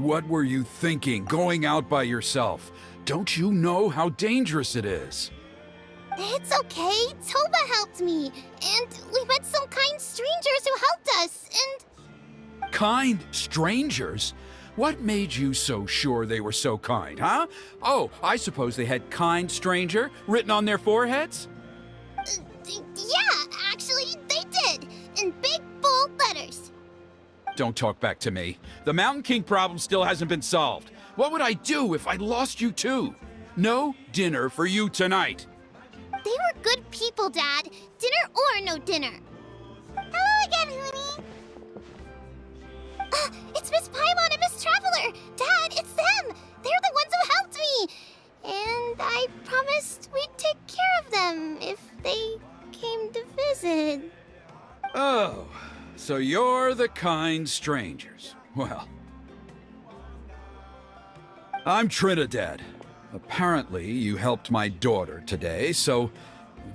What were you thinking, going out by yourself? Don't you know how dangerous it is? It's okay. Toba helped me. And we met some kind strangers who helped us. And Kind strangers? What made you so sure they were so kind, huh? Oh, I suppose they had kind stranger written on their foreheads? yeah, actually, they did. In big, bold letters. Don't talk back to me. The Mountain King problem still hasn't been solved. What would I do if I lost you too? No dinner for you tonight. They were good people, Dad. Dinner or no dinner. Hello again, Hoonie. It's Miss Paimon and Miss Traveler. Dad, it's them. They're the ones who helped me. And I promised we'd take care of them if they came to visit. Oh, so you're the kind strangers. Well, I'm Trinidad. Apparently, you helped my daughter today, so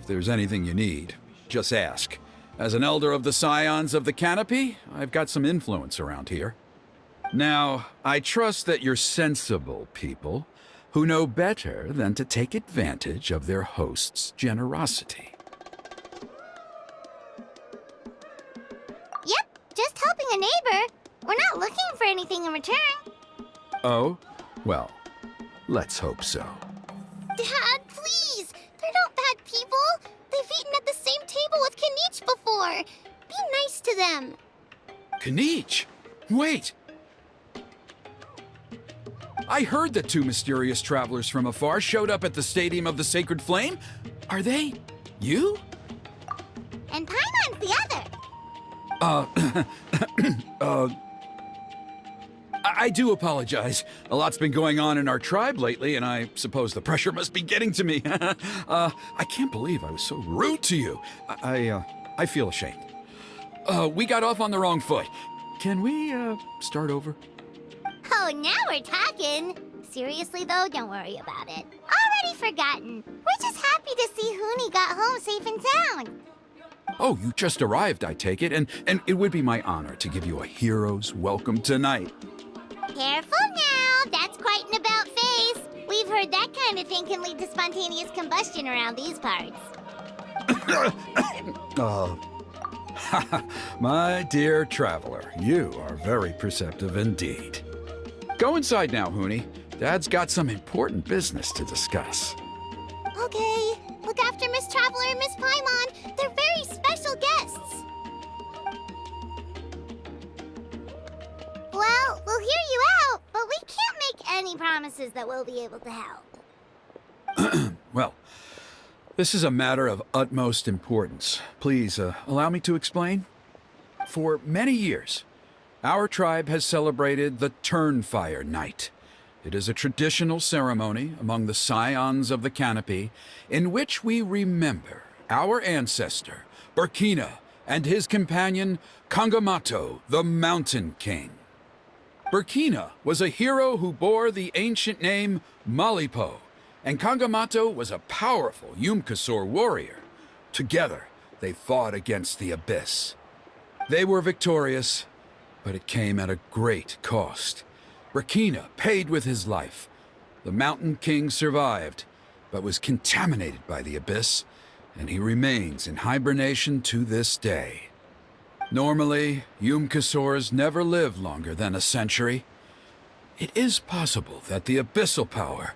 if there's anything you need, just ask. As an elder of the Scions of the Canopy, I've got some influence around here. Now, I trust that you're sensible people who know better than to take advantage of their host's generosity. Yep, just helping a neighbor. We're not looking for anything in return. Oh? Well, let's hope so. Dad, please! They're not bad people! They've eaten at the same table with Kanich before! Be nice to them! Kanich? Wait! I heard that two mysterious travelers from afar showed up at the Stadium of the Sacred Flame. Are they you? And Paimon's the other! I do apologize. A lot's been going on in our tribe lately, and I suppose the pressure must be getting to me. I can't believe I was so rude to you. I feel ashamed. We got off on the wrong foot. Can we, start over? Oh, now we're talking! Seriously though, don't worry about it. Already forgotten. We're just happy to see Hoonie got home safe and sound. Oh, you just arrived, I take it, and it would be my honor to give you a hero's welcome tonight. Careful now, that's quite an about face. We've heard that kind of thing can lead to spontaneous combustion around these parts. My dear traveler, you are very perceptive indeed. Go inside now, Hoonie. Dad's got some important business to discuss. Okay, look after Miss Traveler and Miss Paimon. They're very special guests. Well, we'll hear you out, but we can't make any promises that we'll be able to help. Well, this is a matter of utmost importance. Please, allow me to explain. For many years, our tribe has celebrated the Turnfire Night. It is a traditional ceremony among the Scions of the Canopy in which we remember our ancestor, Burkina, and his companion, Kangamato, the Mountain King. Burkina was a hero who bore the ancient name Malipo, and Kangamato was a powerful Yumkasor warrior. Together, they fought against the Abyss. They were victorious, but it came at a great cost. Burkina paid with his life. The Mountain King survived, but was contaminated by the Abyss, and he remains in hibernation to this day. Normally, Yumkasors never live longer than a century. It is possible that the abyssal power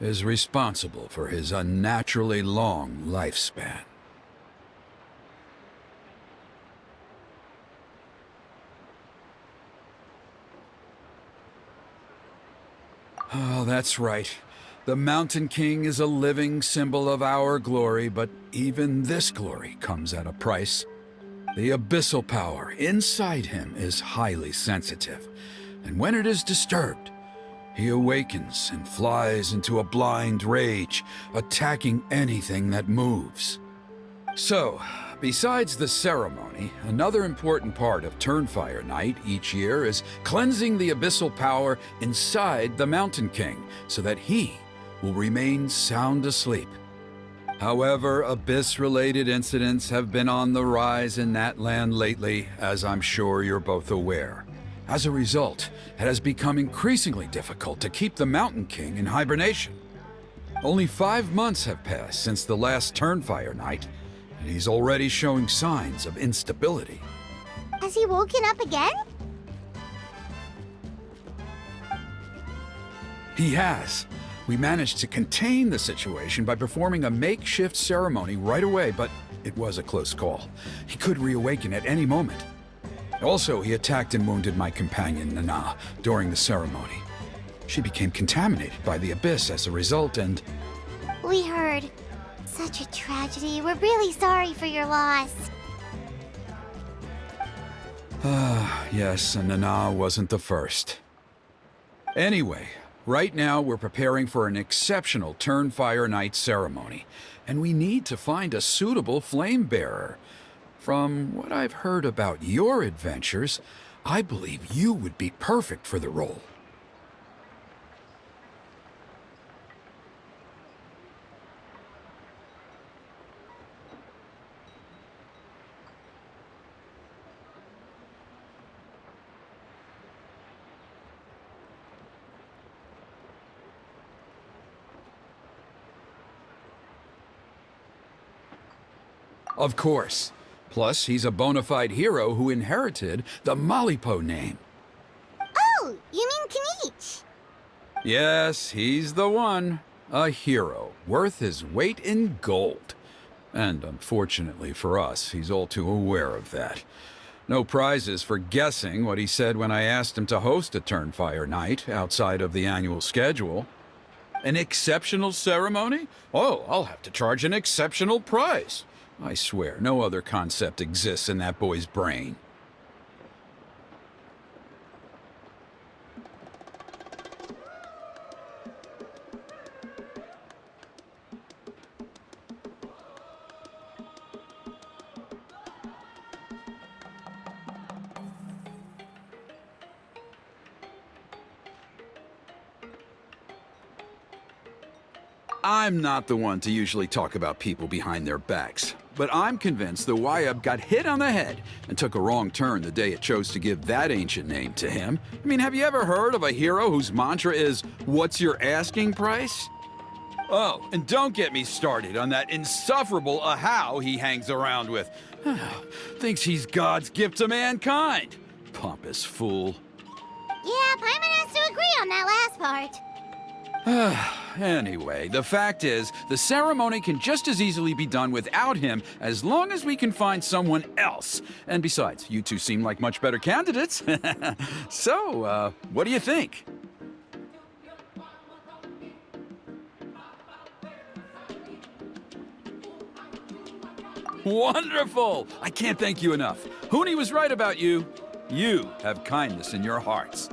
is responsible for his unnaturally long lifespan. Oh, that's right. The Mountain King is a living symbol of our glory, but even this glory comes at a price. The abyssal power inside him is highly sensitive, and when it is disturbed, he awakens and flies into a blind rage, attacking anything that moves. So, besides the ceremony, another important part of Turnfire Night each year is cleansing the abyssal power inside the Mountain King so that he will remain sound asleep. However, Abyss-related incidents have been on the rise in that land lately, as I'm sure you're both aware. As a result, it has become increasingly difficult to keep the Mountain King in hibernation. Only 5 months have passed since the last Turnfire night, and he's already showing signs of instability. Has he woken up again? He has. We managed to contain the situation by performing a makeshift ceremony right away, but it was a close call. He could reawaken at any moment. Also, he attacked and wounded my companion, Nana, during the ceremony. She became contaminated by the Abyss as a result, and... We heard. Such a tragedy. We're really sorry for your loss. Yes, and Nana wasn't the first. Anyway, right now we're preparing for an exceptional Turnfire Night ceremony, and we need to find a suitable flame bearer. From what I've heard about your adventures, I believe you would be perfect for the role. Of course. Plus, he's a bona fide hero who inherited the Malipo name. Oh, you mean Kanich? Yes, he's the one. A hero, worth his weight in gold. And unfortunately for us, he's all too aware of that. No prizes for guessing what he said when I asked him to host a Turnfire night outside of the annual schedule. An exceptional ceremony? Oh, I'll have to charge an exceptional price. I swear, no other concept exists in that boy's brain. I'm not the one to usually talk about people behind their backs, but I'm convinced the Wyab got hit on the head and took a wrong turn the day it chose to give that ancient name to him. I mean, have you ever heard of a hero whose mantra is, "What's your asking price?" Oh, and don't get me started on that insufferable Ahau he hangs around with. Thinks he's God's gift to mankind. Pompous fool. Yeah, Paimon has to agree on that last part. Anyway, the fact is, the ceremony can just as easily be done without him as long as we can find someone else. And besides, you two seem like much better candidates. So, what do you think? Wonderful! I can't thank you enough. Huni was right about you. You have kindness in your hearts.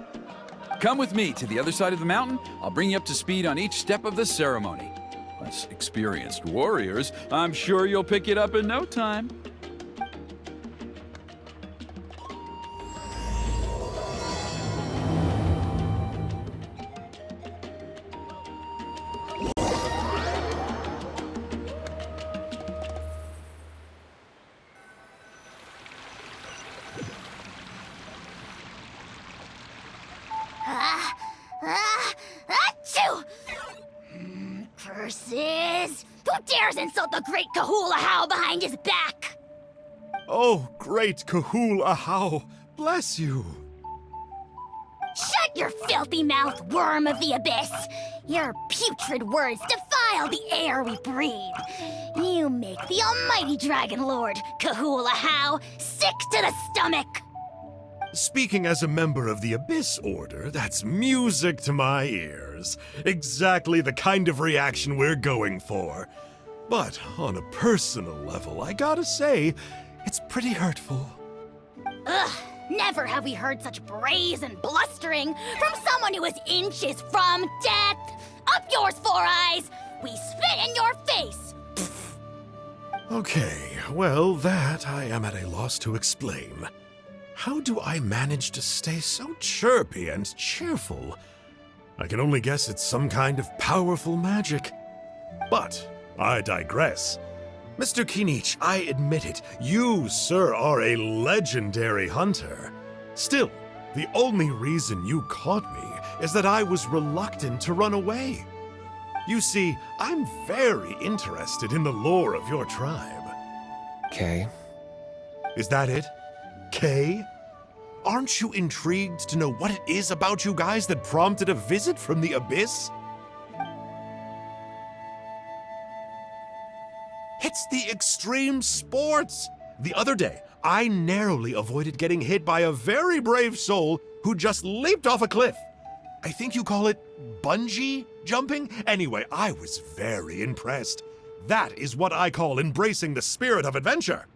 Come with me to the other side of the mountain. I'll bring you up to speed on each step of the ceremony. Us experienced warriors, I'm sure you'll pick it up in no time. Achoo! Curses! Who dares insult the great Kahul Ahau behind his back? Oh, great Kahul Ahau, bless you. Shut your filthy mouth, worm of the abyss! Your putrid words defile the air we breathe. You make the almighty Dragon Lord, Kahul Ahau, sick to the stomach! Speaking as a member of the Abyss Order, that's music to my ears. Exactly the kind of reaction we're going for. But on a personal level, I gotta say, it's pretty hurtful. Ugh, never have we heard such brazen blustering from someone who is inches from death! Up yours, Four Eyes! We spit in your face! Okay, well, that I am at a loss to explain. How do I manage to stay so chirpy and cheerful? I can only guess it's some kind of powerful magic. But I digress. Mr. Kinich, I admit it, you, sir, are a legendary hunter. Still, The only reason you caught me is that I was reluctant to run away. You see, I'm very interested in the lore of your tribe. Okay. Is that it? Kay? Aren't you intrigued to know what it is about you guys that prompted a visit from the Abyss? It's the extreme sports! The other day, I narrowly avoided getting hit by a very brave soul who just leaped off a cliff. I think you call it bungee jumping? Anyway, I was very impressed. That is what I call embracing the spirit of adventure.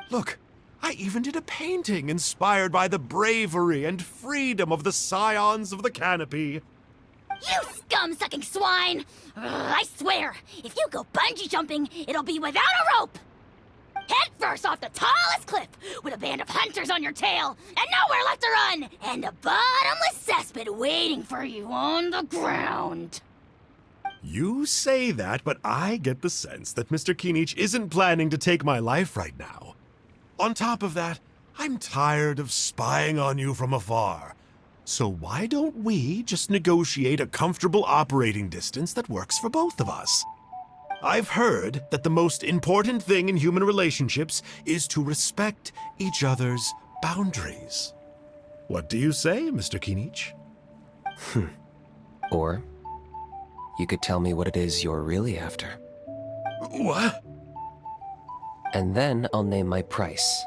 Look, I even did a painting inspired by the bravery and freedom of the Scions of the Canopy. You scum-sucking swine! Ugh, I swear, if you go bungee jumping, it'll be without a rope! Head first off the tallest cliff, with a band of hunters on your tail, and nowhere left to run, and a bottomless cesspit waiting for you on the ground. You say that, but I get the sense that Mr. Kinich isn't planning to take my life right now. On top of that, I'm tired of spying on you from afar. So why don't we just negotiate a comfortable operating distance that works for both of us? I've heard that the most important thing in human relationships is to respect each other's boundaries. What do you say, Mr. Kinich? Or you could tell me what it is you're really after. What? And then I'll name my price.